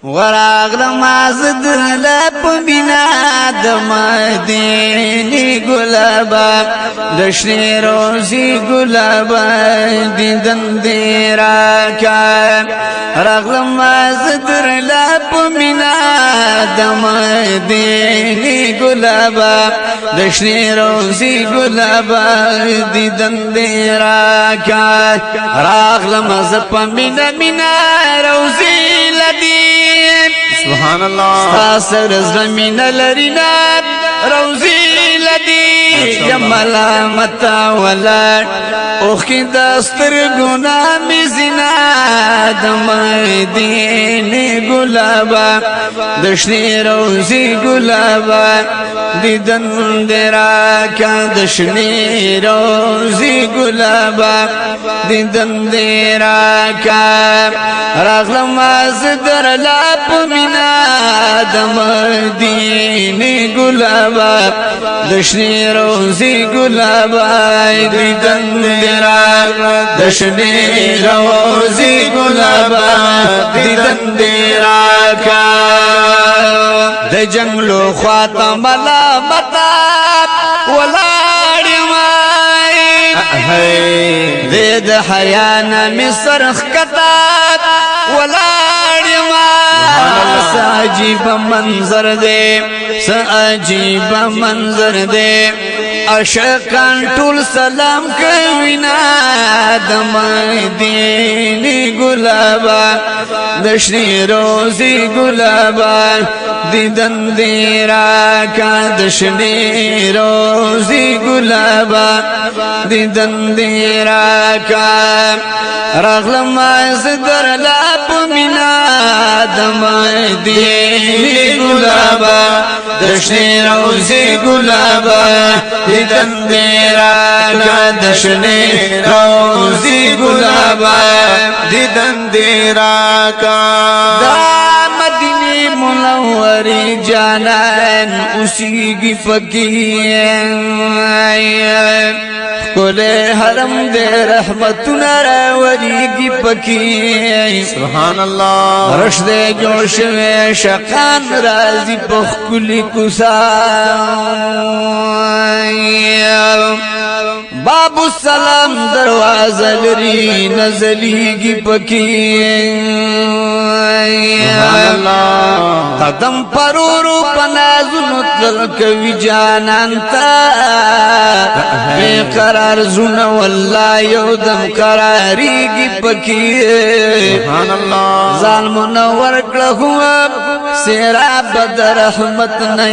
وراغلم ازدر لپ بنا د مدینی گلابا دشنی روزی گلابا دیدن دیرا کا راغلم ازدر لپ بنا د مدینی گلابا دشنی روزی گلابا دیدن دیرا کا راغلم ازپ بنا منا روزی لدی سبحان الله ساسر زمین لرینا روزی لدی جمالا متا ولا اوخی دستر گنا مزنا دمدین گلابا دشنی روزی گلابا دیدن درا کا دشنی روزی گلابا دیدن درا کا راغلم از در لپ منا دمدین گلابا دشنی روزی گلابا دیدن درا دشنی روزی گلابا دیدن درا کا د جنگلو خواتا ملا متا ولاړی مای د حیانا مصرخ کتا ولاړی مای ساجیب منظر دے ساجیب منظر دے عاشقان ټول سلام کوینا د مدینی گلابا دشنی روزی گلابا دیدن دیرا کا دشنی روزی گلابا دیدن دیرا کا راغلم از در لپ منا د مدینی گلابا دشنی روزی گلابا دیدن دیرا کا دشنی روزی گلابا دیدن دیرا کا دا مدینی منوری جانان اسی کی فقیر کل حرم دے رحمت نراوری کی پکی سبحان اللہ رش دے جوش میں شقان رازی پخکلی کسا باب السلام دروازہ لری نزلی کی پکی قدم پرورو پنازنو تلکوی جانانتا بے قرار زون والله یو دم قراریږي پکې سبحان الله ځان منور کړه هو سیراب د رحمت نه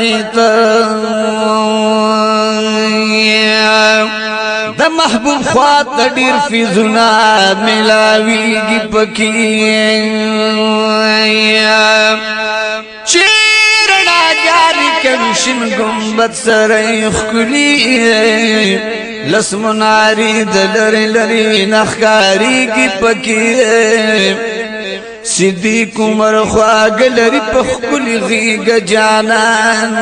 د محبوب خواط ډیر فیزنا ملاویږي پکې چیرنا جاری کمشن گمبت سره خلی لس مناری دلر لری نخکاری کی پکی صدیق عمر خواگ لری پخکلی غیگ جانان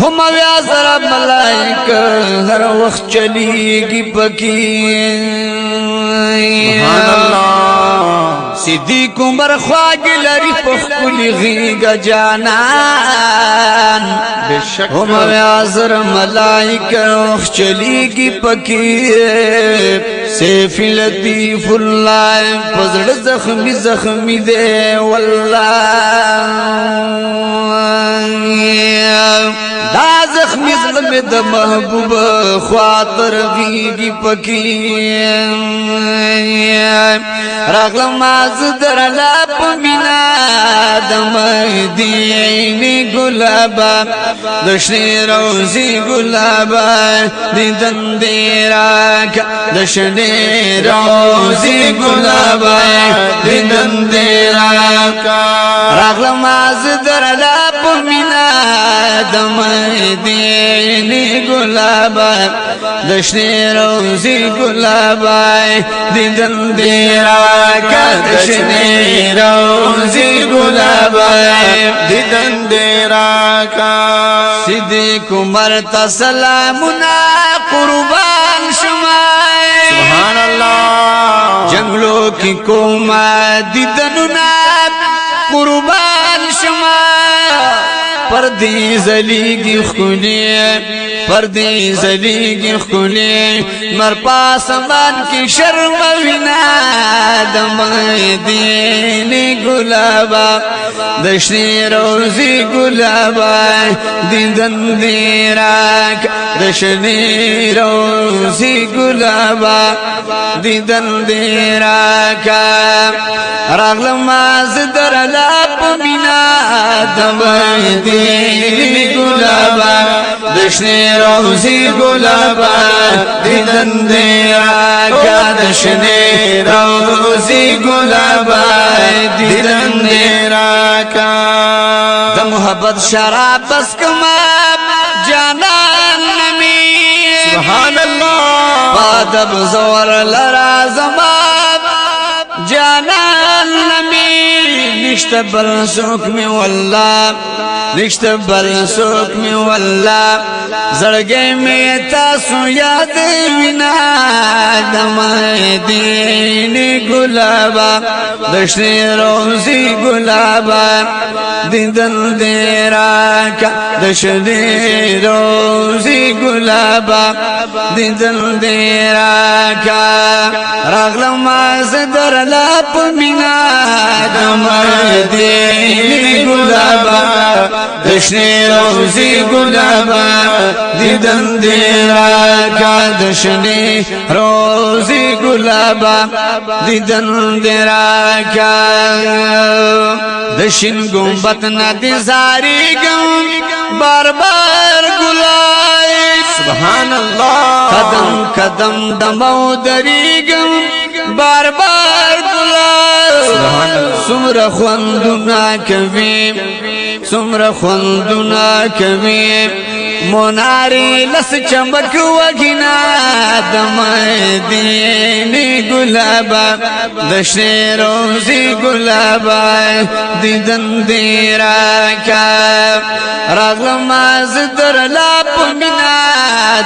هم ویازر ملائک ہر وقت چلی گی پکی سبحان اللہ صدیق عمر خواگ لری پخکلی غیگ جانان هم ویازر ملائک وقت چلی گی پکی سیف لطیف اللہ پزڑ زخمی زخمی دے واللہ دا زخمی زخمی دا محبوب خواطر غیگی پکی راغلم از در لپ منا دا مدینی گلابا دشنی روزی گلابا دیدن دیراک دشنی روزی گلابا دیدن دیراک راغلم از در لپ منا د مدینی گلابا دشنی روزی گلابا دیدن دیرا کا دشنی روزی گلابا دیدن دیرا کا صدیق عمر تا سلامنا قربان شمائے سبحان اللہ جنگلو کی کوما دیدنونا قربان شما پردی زلیگی خکولی پردی زلیگی خکولی مر پاسمان کی شرم وینا دمدینی گلابا دشنی روزی گلابا دیدن دیراک دشنی روزی گلابا دیدن دیراک راغلم از در لاب مینا دمدینی گلابا دشنی روزی گلابا دیدن دیراک دشنی روزی گلابا دیدن دیراک د محبت شراب بس کما جانان نمی سبحان الله پادب زور لرا زمان جانان نمی نشت بل سوک می والله نشت بل سوک می والله زړګي می تاسو یاد وینا دمدینی گلابا دشنی روزی گلابا دیدن دیراکا دشنی روزی گلابا دیدن دیراکا راغلم از در لپ مینا دمدینی گلابا دشنی روزی گلابا دیدن دیراکا دشنی روزی گلابا دیدن دیراکا دشن گنبت ندی زاری گم بار بار گلای سبحان الله قدم قدم دمو دریگم بار بار گلای سمر خوندنا کوي سمر خوندنا کوي مناری لس چمک وگینا دمدینی گلابا دشنی روزی گلابا دیدن دیراکا راغلم از در لپ مینا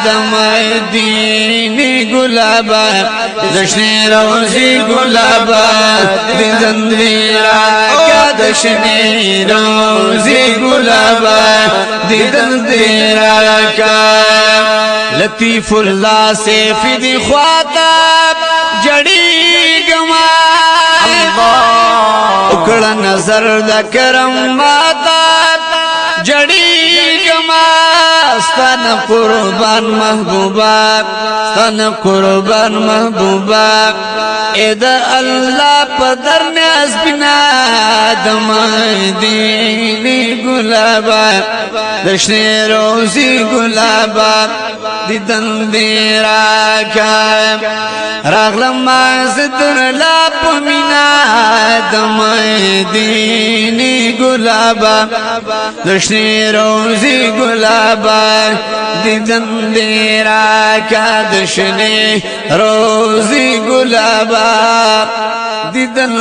دمدینی گلابا دشنی روزی گلابا دیدن دیراکا دشنی روزی گلابا دیدن دیراکا لطیف اللہ سے فدی خواتاب جڑی گما اکڑا نظر دا کرم ماتاب جڑی گما ستان قربان محبوبا ستان قربان محبوبا ادا اللہ پدر نیاز بنا دمدینی گلابا دشنی روزی گلابا دیدن دیراکا راغلم از در لپ مینا دمدینی گلابا دشنی روزی گلابا دیدن دیراکا دشنی روزی گلابا دیدن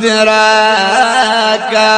دیراکا